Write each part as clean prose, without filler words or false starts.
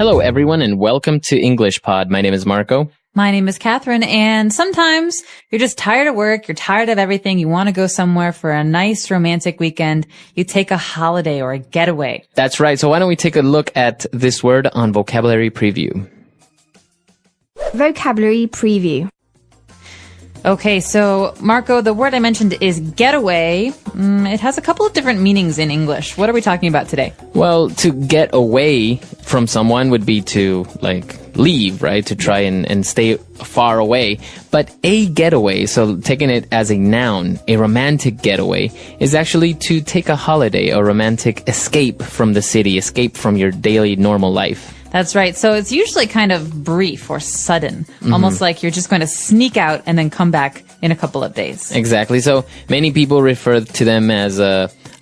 Hello, everyone, and welcome to English Pod. My name is Marco. My name is Catherine, and sometimes you're just tired of work, you're tired of everything, you want to go somewhere for a nice romantic weekend, you take a holiday or a getaway. That's right, so why don't we take a look at this word on Vocabulary Preview. Vocabulary Preview. Okay, so Marco, the word I mentioned is getaway. It has a couple of different meanings in English. What are we talking about today? Well, to get away from someone would be to, leave, right? To try and stay far away. But a getaway, so taking it as a noun, a romantic getaway, is actually to take a holiday, a romantic escape from the city, escape from your daily normal life. That's right. So it's usually kind of brief or sudden, almost like you're just going to sneak out and then come back in a couple of days. Exactly. So many people refer to them as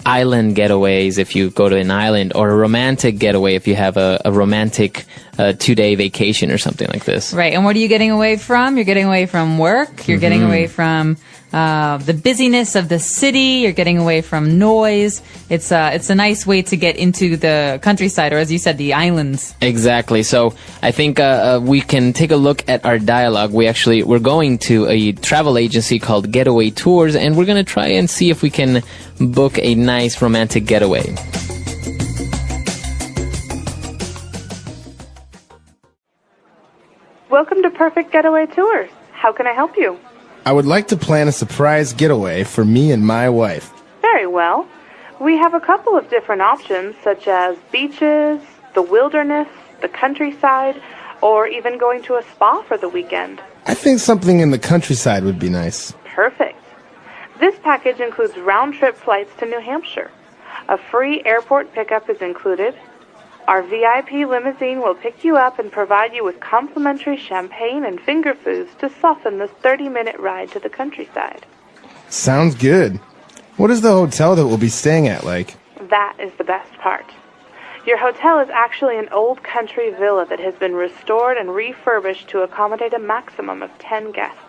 island getaways if you go to an island, or a romantic getaway if you have a romantic 2-day vacation or something like this. Right. And what are you getting away from? You're getting away from work. You're getting away from the busyness of the city. You're getting away from noise. It's a nice way to get into the countryside, or as you said, the islands. Exactly. So I think we can take a look at our dialogue. We're going to a travel agency called Getaway Tours, and we're going to try and see if we can book a nice romantic getaway. Welcome to Perfect Getaway Tours. How can I help you? I would like to plan a surprise getaway for me and my wife. Very well. We have a couple of different options, such as beaches, the wilderness, the countryside, or even going to a spa for the weekend. I think something in the countryside would be nice. Perfect. This package includes round-trip flights to New Hampshire. A free airport pickup is included. Our VIP limousine will pick you up and provide you with complimentary champagne and finger foods to soften this 30-minute ride to the countryside. Sounds good. What is the hotel that we'll be staying at like? That is the best part. Your hotel is actually an old country villa that has been restored and refurbished to accommodate a maximum of 10 guests.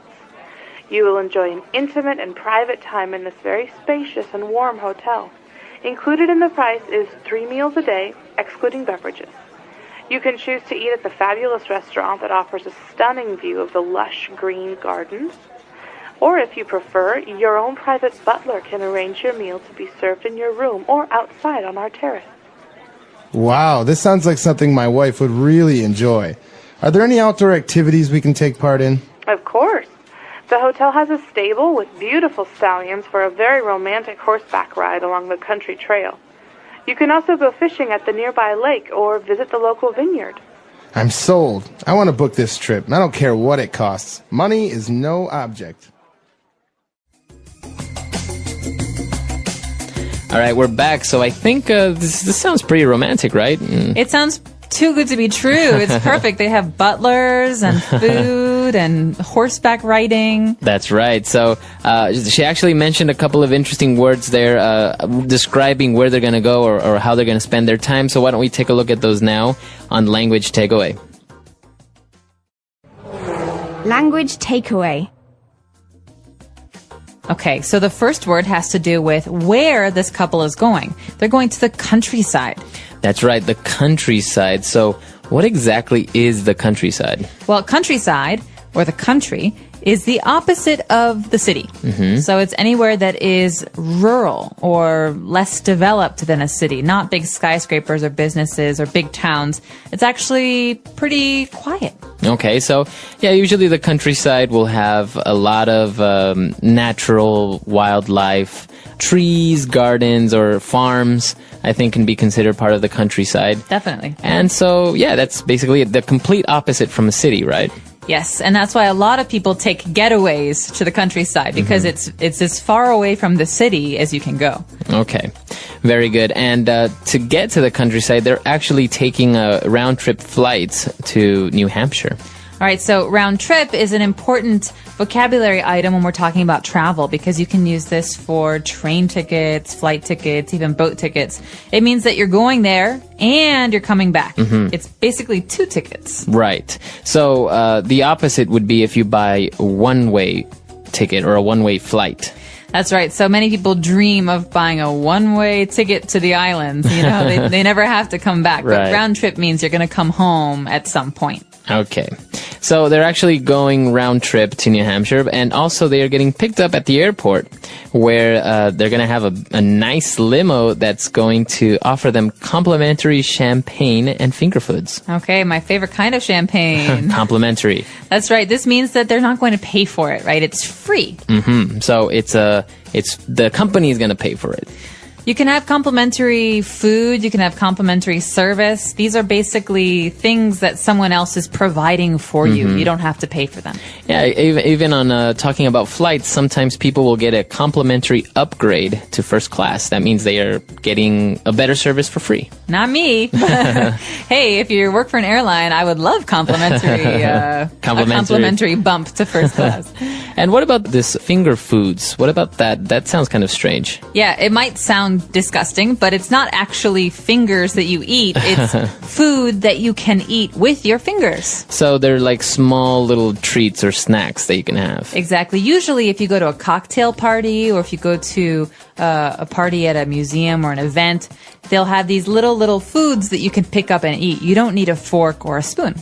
You will enjoy an intimate and private time in this very spacious and warm hotel. Included in the price is 3 meals a day, excluding beverages. You can choose to eat at the fabulous restaurant that offers a stunning view of the lush green gardens. Or if you prefer, your own private butler can arrange your meal to be served in your room or outside on our terrace. Wow, this sounds like something my wife would really enjoy. Are there any outdoor activities we can take part in? Of course. The hotel has a stable with beautiful stallions for a very romantic horseback ride along the country trail. You can also go fishing at the nearby lake or visit the local vineyard. I'm sold. I want to book this trip, and I don't care what it costs. Money is no object. All right, we're back. So I think this sounds pretty romantic, right? It sounds too good to be true. It's perfect. They have butlers and food and horseback riding. That's right. So she actually mentioned a couple of interesting words there describing where they're going to go or how they're going to spend their time. So why don't we take a look at those now on Language Takeaway. Language Takeaway. Okay, so the first word has to do with where this couple is going. They're going to the countryside. That's right, the countryside. So what exactly is the countryside? Well, countryside, or the country, is the opposite of the city. So it's anywhere that is rural or less developed than a city, not big skyscrapers or businesses or big towns. It's actually pretty quiet. Okay, so yeah, usually the countryside will have a lot of natural wildlife, trees, gardens, or farms, I think can be considered part of the countryside. Definitely. And so, yeah, that's basically the complete opposite from a city, right? Yes, and that's why a lot of people take getaways to the countryside, because it's as far away from the city as you can go. Okay, very good. And to get to the countryside, they're actually taking round-trip flights to New Hampshire. All right, so round trip is an important vocabulary item when we're talking about travel, because you can use this for train tickets, flight tickets, even boat tickets. It means that you're going there and you're coming back. It's basically 2 tickets. Right. So the opposite would be if you buy a one-way ticket or a one-way flight. That's right. So many people dream of buying a one-way ticket to the islands. You know, they never have to come back. Right. But round trip means you're going to come home at some point. Okay. So they're actually going round trip to New Hampshire, and also they are getting picked up at the airport, where they're going to have a nice limo that's going to offer them complimentary champagne and finger foods. Okay, my favorite kind of champagne. Complimentary. That's right. This means that they're not going to pay for it, right? It's free. So it's the company is going to pay for it. You can have complimentary food. You can have complimentary service. These are basically things that someone else is providing for you. You don't have to pay for them. Yeah, even on talking about flights, sometimes people will get a complimentary upgrade to first class. That means they are getting a better service for free. Not me. Hey, if you work for an airline, I would love complimentary a complimentary bump to first class. And what about this finger foods? What about that? That sounds kind of strange. Yeah, it might sound disgusting, but it's not actually fingers that you eat. It's food that you can eat with your fingers. So they're like small little treats or snacks that you can have. Exactly. Usually if you go to a cocktail party or if you go to a party at a museum or an event, they'll have these little foods that you can pick up and eat. You don't need a fork or a spoon.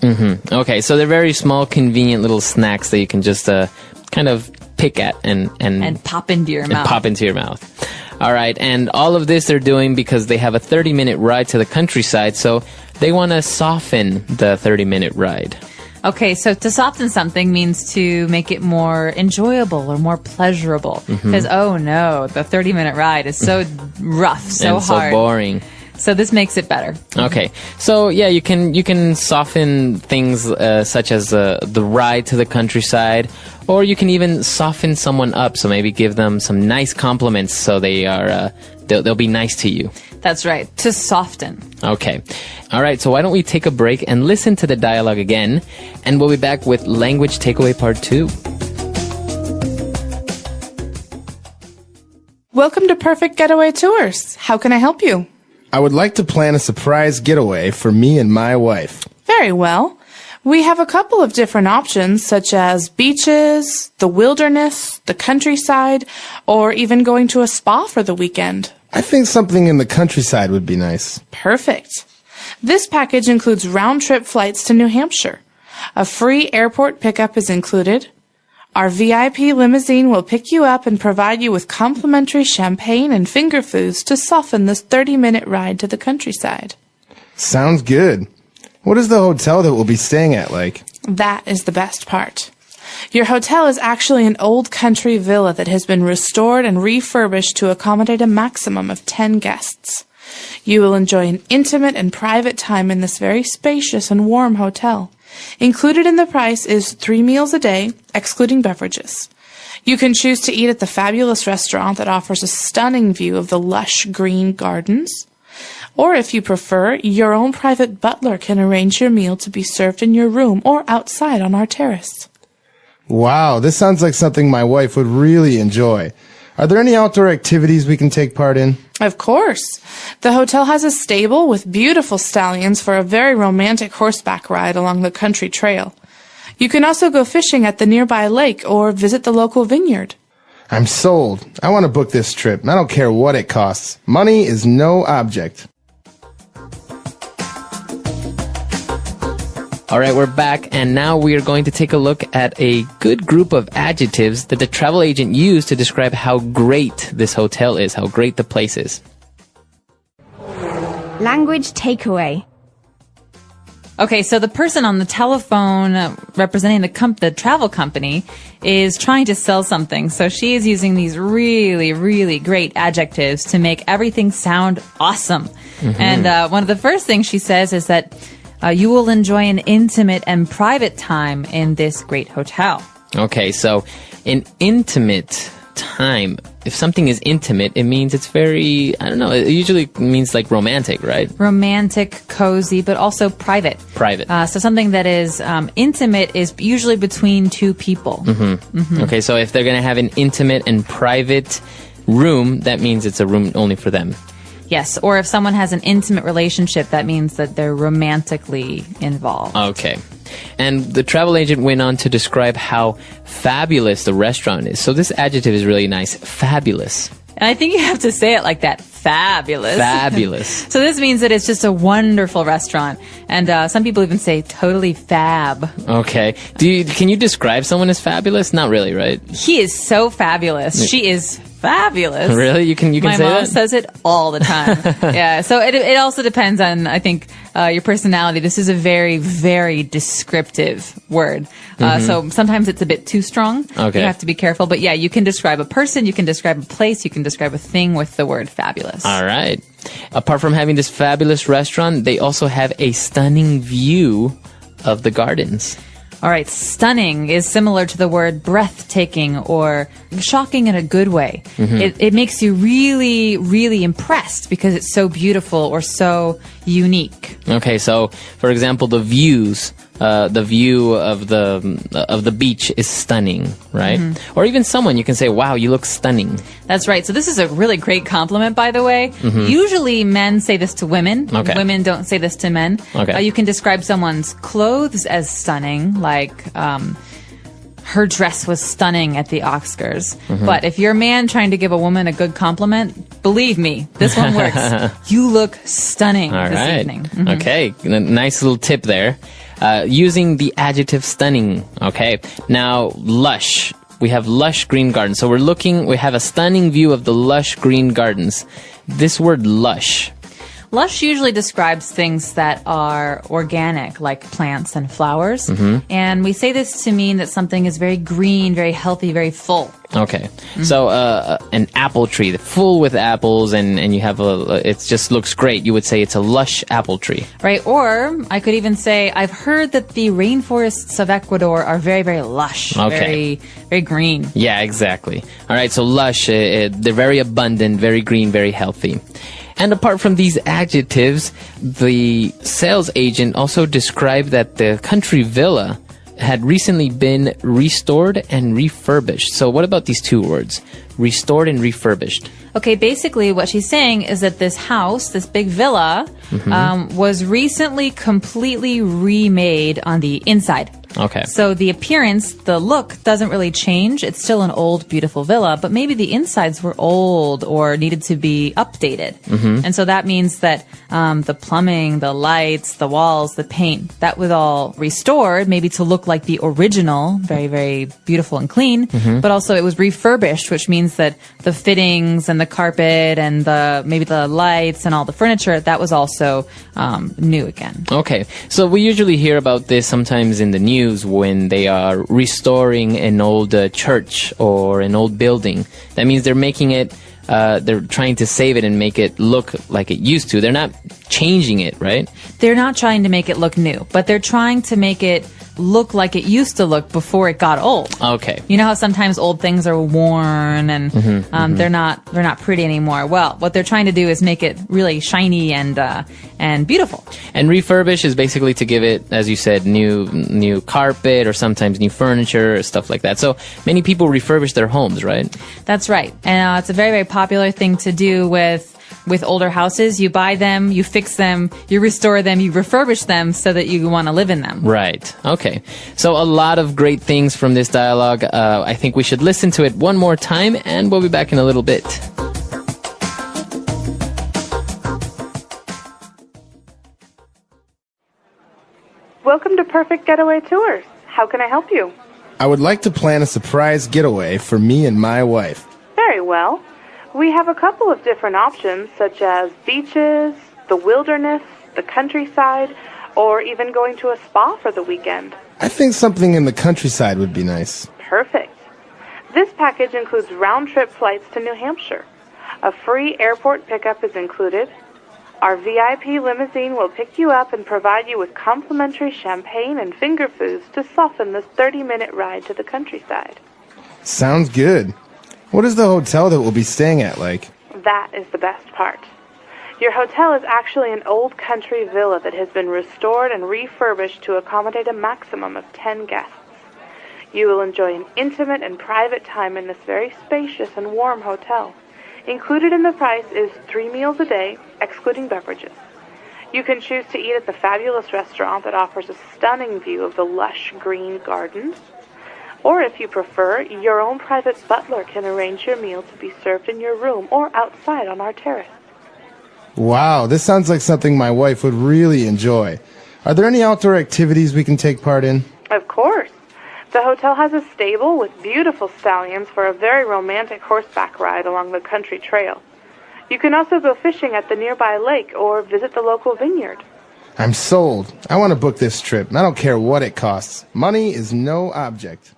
Okay, so they're very small, convenient little snacks that you can just kind of pick at and pop into your mouth. Pop into your mouth. All right, and all of this they're doing because they have a 30-minute ride to the countryside, so they want to soften the 30-minute ride. Okay, so to soften something means to make it more enjoyable or more pleasurable. Because, oh no, the 30-minute ride is so rough, so and hard. So boring. So this makes it better. Okay, so yeah, you can soften things such as the ride to the countryside, or you can even soften someone up. So maybe give them some nice compliments, so they'll be nice to you. That's right, to soften. Okay, all right. So why don't we take a break and listen to the dialogue again, and we'll be back with language takeaway part 2. Welcome to Perfect Getaway Tours. How can I help you? I would like to plan a surprise getaway for me and my wife. Very well. We have a couple of different options, such as beaches, the wilderness, the countryside, or even going to a spa for the weekend. I think something in the countryside would be nice. Perfect. This package includes round-trip flights to New Hampshire. A free airport pickup is included. Our VIP limousine will pick you up and provide you with complimentary champagne and finger foods to soften this 30-minute ride to the countryside. Sounds good. What is the hotel that we'll be staying at like? That is the best part. Your hotel is actually an old country villa that has been restored and refurbished to accommodate a maximum of 10 guests. You will enjoy an intimate and private time in this very spacious and warm hotel. Included in the price is 3 meals a day, excluding beverages. You can choose to eat at the fabulous restaurant that offers a stunning view of the lush green gardens. Or if you prefer, your own private butler can arrange your meal to be served in your room or outside on our terrace. Wow, this sounds like something my wife would really enjoy. Are there any outdoor activities we can take part in? Of course. The hotel has a stable with beautiful stallions for a very romantic horseback ride along the country trail. You can also go fishing at the nearby lake or visit the local vineyard. I'm sold. I want to book this trip. I don't care what it costs. Money is no object. All right, we're back, and now we are going to take a look at a good group of adjectives that the travel agent used to describe how great this hotel is, how great the place is. Language takeaway. Okay, so the person on the telephone representing the travel company is trying to sell something. So she is using these really, really great adjectives to make everything sound awesome. And one of the first things she says is that you will enjoy an intimate and private time in this great hotel. Okay, so an intimate time. If something is intimate, it means it's very, I don't know, it usually means like romantic, right? Romantic, cozy, but also private. Private. So something that is intimate is usually between two people. Okay, so if they're going to have an intimate and private room, that means it's a room only for them. Yes, or if someone has an intimate relationship, that means that they're romantically involved. Okay. And the travel agent went on to describe how fabulous the restaurant is. So this adjective is really nice. Fabulous. And I think you have to say it like that. Fabulous. Fabulous. So this means that it's just a wonderful restaurant. And some people even say totally fab. Okay. Can you describe someone as fabulous? Not really, right? He is so fabulous. She is fabulous. Really? You can My say mom that? says it all the time. Yeah. So it also depends on, I think, your personality. This is a very, very descriptive word. So sometimes it's a bit too strong. Okay. You have to be careful. But yeah, you can describe a person, you can describe a place, you can describe a thing with the word fabulous. All right. Apart from having this fabulous restaurant, they also have a stunning view of the gardens. All right, stunning is similar to the word breathtaking or shocking in a good way. It makes you really, really impressed because it's so beautiful or so unique. Okay, so for example, the view of the beach is stunning, right? Or even someone, you can say, "Wow, you look stunning." That's right. So this is a really great compliment, by the way. Usually men say this to women. Okay. Women don't say this to men. Okay. You can describe someone's clothes as stunning, like her dress was stunning at the Oscars. But if you're a man trying to give a woman a good compliment, believe me, this one works. You look stunning All this right. evening. Okay, nice little tip there. Using the adjective stunning. Okay, now lush. We have lush green gardens. So we have a stunning view of the lush green gardens. This word lush. Lush usually describes things that are organic, like plants and flowers. And we say this to mean that something is very green, very healthy, very full. Okay, so an apple tree full with apples, and you have it just looks great. You would say it's a lush apple tree, Right? Or I could even say, I've heard that the rainforests of Ecuador are very, very lush, Okay. very, very green. Yeah, exactly. All right, so lush, they're very abundant, very green, very healthy. And apart from these adjectives, the sales agent also described that the country villa had recently been restored and refurbished. So what about these two words? Restored and refurbished. Okay, basically what she's saying is that this house, this big villa, was recently completely remade on the inside. Okay. So the appearance, the look doesn't really change. It's still an old, beautiful villa, but maybe the insides were old or needed to be updated. And so that means that the plumbing, the lights, the walls, the paint, that was all restored, maybe to look like the original, very, very beautiful and clean, but also it was refurbished, which means that the fittings and the carpet and maybe the lights and all the furniture, that was also new again. Okay, so we usually hear about this sometimes in the news when they are restoring an old church or an old building. That means they're making it, they're trying to save it and make it look like it used to. They're not changing it, right? They're not trying to make it look new, but they're trying to make it look like it used to look before it got old. Okay. You know how sometimes old things are worn and they're not pretty anymore. Well, what they're trying to do is make it really shiny and beautiful. And refurbish is basically to give it, as you said, new carpet or sometimes new furniture or stuff like that. So many people refurbish their homes, right? That's right. And it's a very, very popular thing to do with older houses. You buy them, you fix them, you restore them, you refurbish them so that you want to live in them. Right. Okay. So a lot of great things from this dialogue. I think we should listen to it one more time, and we'll be back in a little bit. Welcome to Perfect Getaway Tours. How can I help you? I would like to plan a surprise getaway for me and my wife. Very well. We have a couple of different options, such as beaches, the wilderness, the countryside, or even going to a spa for the weekend. I think something in the countryside would be nice. Perfect. This package includes round-trip flights to New Hampshire. A free airport pickup is included. Our VIP limousine will pick you up and provide you with complimentary champagne and finger foods to soften this 30-minute ride to the countryside. Sounds good. What is the hotel that we'll be staying at like? That is the best part. Your hotel is actually an old country villa that has been restored and refurbished to accommodate a maximum of 10 guests. You will enjoy an intimate and private time in this very spacious and warm hotel. Included in the price is 3 meals a day, excluding beverages. You can choose to eat at the fabulous restaurant that offers a stunning view of the lush green gardens. Or if you prefer, your own private butler can arrange your meal to be served in your room or outside on our terrace. Wow, this sounds like something my wife would really enjoy. Are there any outdoor activities we can take part in? Of course. The hotel has a stable with beautiful stallions for a very romantic horseback ride along the country trail. You can also go fishing at the nearby lake or visit the local vineyard. I'm sold. I want to book this trip. I don't care what it costs. Money is no object.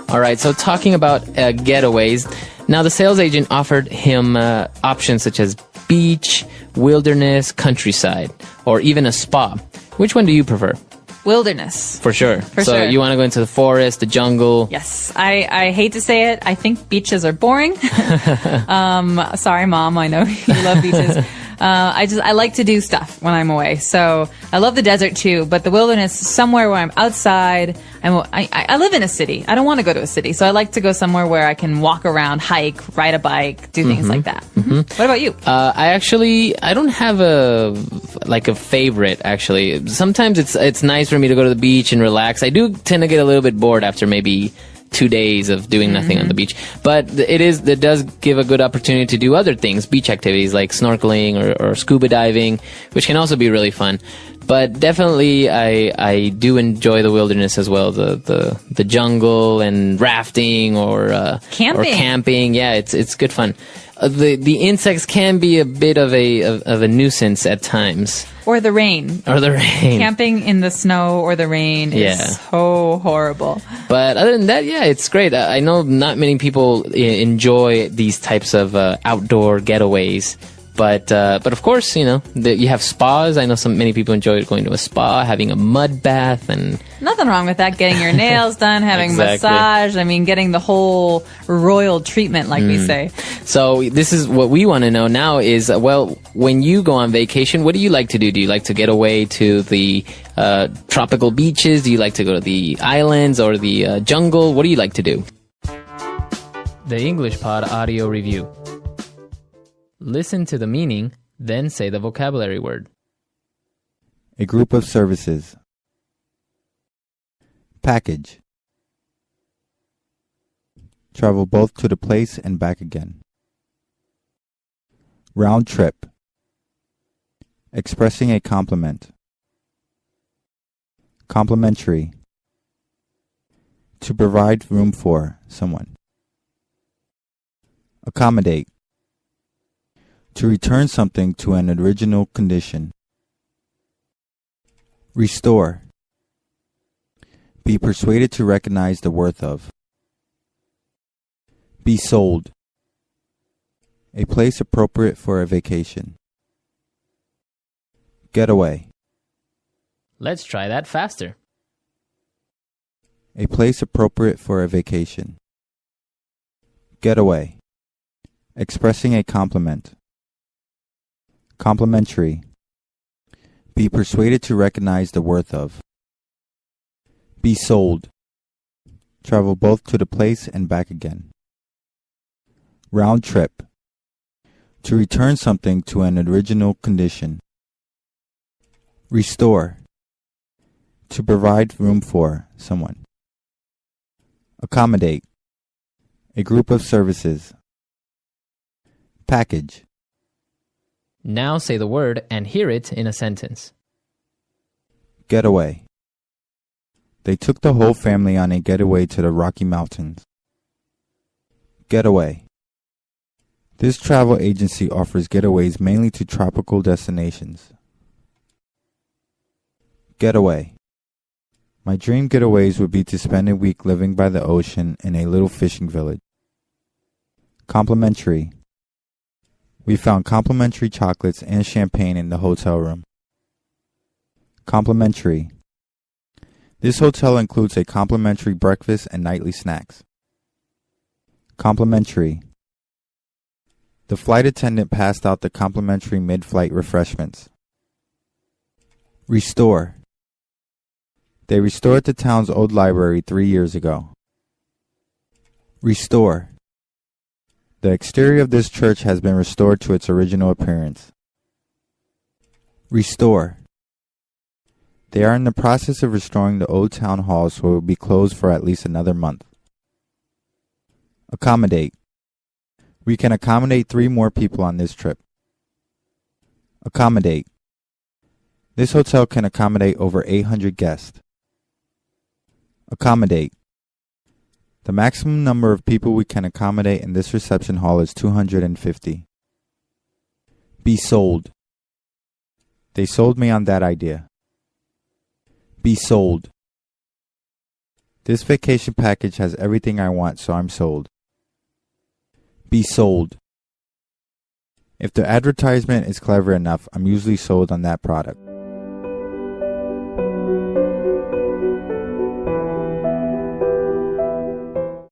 All right, so talking about getaways, now the sales agent offered him options such as beach, wilderness, countryside, or even a spa. Which one do you prefer? Wilderness. For sure. So you want to go into the forest, the jungle? Yes. I hate to say it. I think beaches are boring. Sorry, Mom. I know you love beaches. I like to do stuff when I'm away. So I love the desert too, but the wilderness, somewhere where I'm outside. I live in a city. I don't want to go to a city. So I like to go somewhere where I can walk around, hike, ride a bike, do things like that. What about you? I don't have a favorite, actually. Sometimes it's nice for me to go to the beach and relax. I do tend to get a little bit bored after maybe 2 days of doing nothing on the beach, but it does give a good opportunity to do other things, beach activities like snorkeling or scuba diving, which can also be really fun. But definitely I do enjoy the wilderness as well, the jungle and rafting or camping. Yeah, it's good fun. The insects can be a bit of a nuisance at times. Or the rain. Camping in the snow or the rain is so horrible. But other than that, yeah, it's great. I know not many people enjoy these types of outdoor getaways. But of course, you have spas. I know many people enjoy going to a spa, having a mud bath, and nothing wrong with that. Getting your nails done, having massage. I mean, getting the whole royal treatment, like we say. So this is what we want to know now is, when you go on vacation, what do you like to do? Do you like to get away to the tropical beaches? Do you like to go to the islands or the jungle? What do you like to do? The English Pod Audio Review. Listen to the meaning, then say the vocabulary word. A group of services. Package. Travel both to the place and back again. Round trip. Expressing a compliment. Complimentary. To provide room for someone. Accommodate. To return something to an original condition. Restore. Be persuaded to recognize the worth of. Be sold. A place appropriate for a vacation. Getaway. Let's try that faster. A place appropriate for a vacation. Getaway. Expressing a compliment. Complimentary. Be persuaded to recognize the worth of. Be sold. Travel both to the place and back again. Round trip. To return something to an original condition. Restore. To provide room for someone. Accommodate. A group of services. Package. Now say the word and hear it in a sentence. Getaway. They took the whole family on a getaway to the Rocky Mountains. Getaway. This travel agency offers getaways mainly to tropical destinations. Getaway. My dream getaways would be to spend a week living by the ocean in a little fishing village. Complimentary. We found complimentary chocolates and champagne in the hotel room. Complimentary. This hotel includes a complimentary breakfast and nightly snacks. Complimentary. The flight attendant passed out the complimentary mid-flight refreshments. Restore. They restored the town's old library 3 years ago. Restore. The exterior of this church has been restored to its original appearance. Restore. They are in the process of restoring the old town hall, so it will be closed for at least another month. Accommodate. We can accommodate 3 more people on this trip. Accommodate. This hotel can accommodate over 800 guests. Accommodate. The maximum number of people we can accommodate in this reception hall is 250. Be sold. They sold me on that idea. Be sold. This vacation package has everything I want, so I'm sold. Be sold. If the advertisement is clever enough, I'm usually sold on that product.